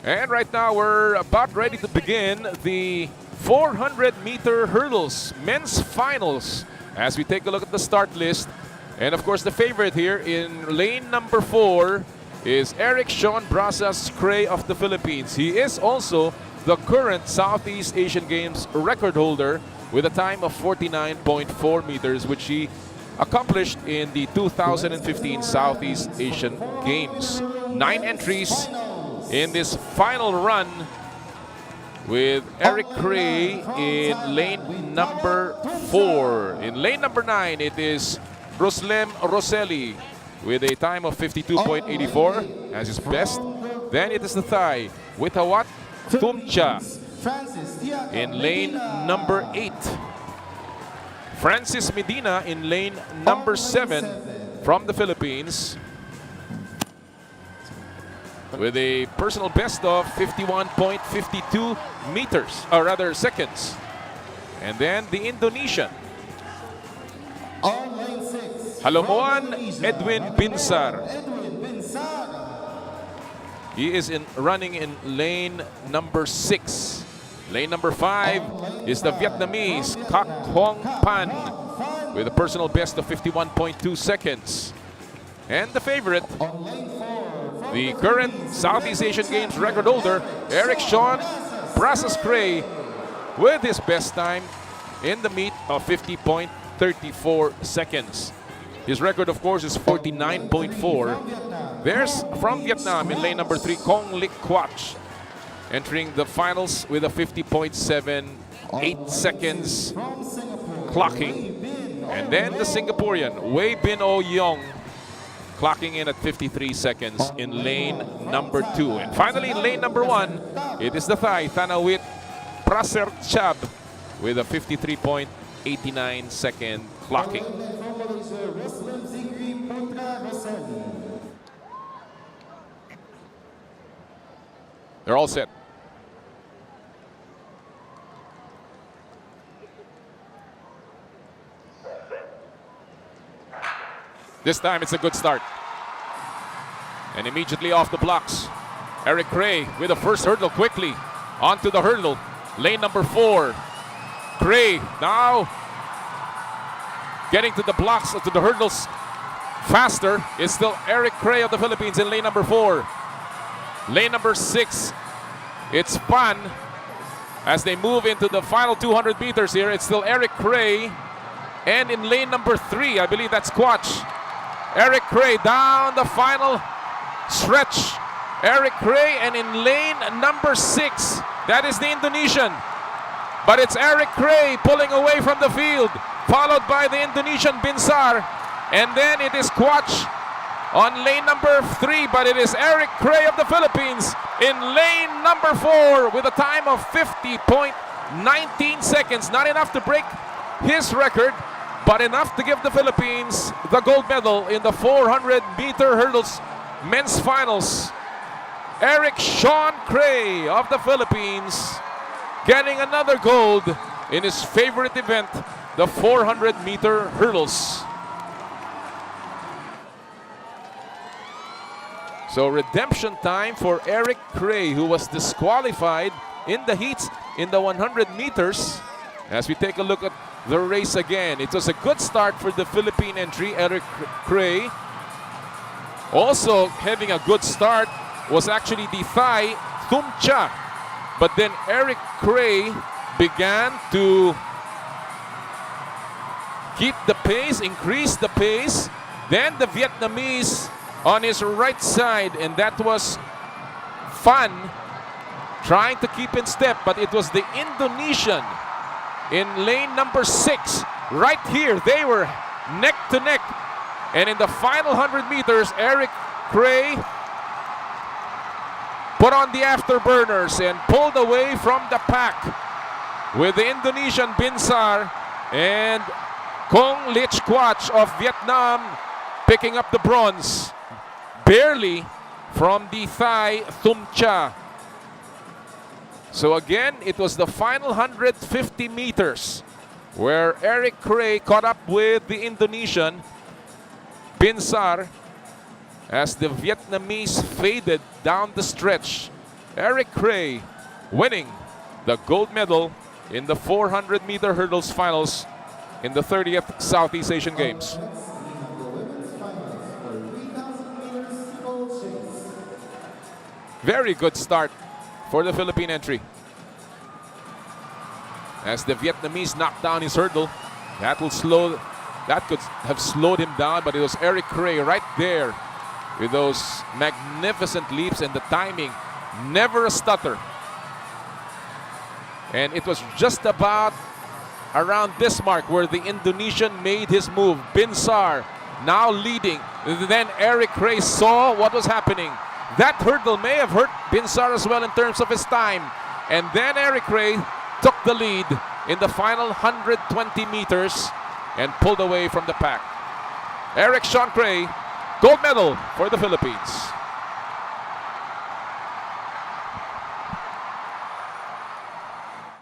And right now we're about ready to begin the 400-meter hurdles men's finals as we take a look at the start list. And of course the favorite here in lane number 4 is Eric Sean Brazas Cray of the Philippines. He is also the current Southeast Asian Games record holder with a time of 49.4 meters, which he accomplished in the 2015 Southeast Asian Games. 9 entries in this final run with Eric Cray in lane number 4. In lane number 9, it is Roslem Roseli with a time of 52.84 as his best. Then it is the Thai Witawat Thumcha in lane number 8. Francis Medina in lane number 7 from the Philippines with a personal best of 51.52 meters, or rather seconds. And then the Indonesian, Halomoan Edwin Binsar. He is running in lane number 6. Lane number 5 is the Vietnamese Kak Hong Pan with a personal best of 51.2 seconds. And the favorite, the current Southeast Asian Games record holder, Eric Sean Brazas Cray, with his best time in the meet of 50.34 seconds. His record, of course, is 49.4. There's from Vietnam in lane number 3, Kong Lik Quach, entering the finals with a 50.78 seconds clocking. And then the Singaporean, Wei Bin O Yong, clocking in at 53 seconds in lane number 2. And finally, in lane number 1, it is the Thai Thanawit Praser Chab with a 53.89 second clocking. They're all set. This time it's a good start. And immediately off the blocks, Eric Cray with the first hurdle quickly. Onto the hurdle, lane number 4. Cray now getting to the blocks, to the hurdles faster. It's still Eric Cray of the Philippines in lane number 4. Lane number 6, it's Pan. As they move into the final 200 meters here, it's still Eric Cray. And in lane number 3, I believe that's Quach. Eric Cray down the final stretch. Eric Cray, and in lane number 6, that is the Indonesian. But it's Eric Cray pulling away from the field, followed by the Indonesian Binsar. And then it is Quach on lane number 3, but it is Eric Cray of the Philippines in lane number 4 with a time of 50.19 seconds. Not enough to break his record, but enough to give the Philippines the gold medal in the 400-meter hurdles men's finals. Eric Sean Cray of the Philippines getting another gold in his favorite event, the 400-meter hurdles. So redemption time for Eric Cray, who was disqualified in the heats in the 100 meters. As we take a look at the race again, it was a good start for the Philippine entry, Eric Cray. Also having a good start was actually the Thai Thumcha. But then Eric Cray began to keep the pace, increase the pace. Then the Vietnamese on his right side, and that was Phan trying to keep in step, but it was the Indonesian in lane number 6. Right here, they were neck to neck. And in the final 100 meters, Eric Cray put on the afterburners and pulled away from the pack with the Indonesian Binsar and Kong Lich Quach of Vietnam picking up the bronze, barely from the Thai Thumcha. So again, it was the final 150 meters where Eric Cray caught up with the Indonesian Binsar as the Vietnamese faded down the stretch Eric Cray winning the gold medal in the 400-meter hurdles finals in the 30th Southeast Asian Games. Very good start for the Philippine entry. As the Vietnamese knocked down his hurdle, that could have slowed him down, but it was Eric Cray right there with those magnificent leaps and the timing, never a stutter. And it was just about around this mark where the Indonesian made his move. Binsar now leading. Then Eric Cray saw what was happening. That hurdle may have hurt Binsar as well in terms of his time. And then Eric Cray took the lead in the final 120 meters and pulled away from the pack. Eric Sean Cray, gold medal for the Philippines.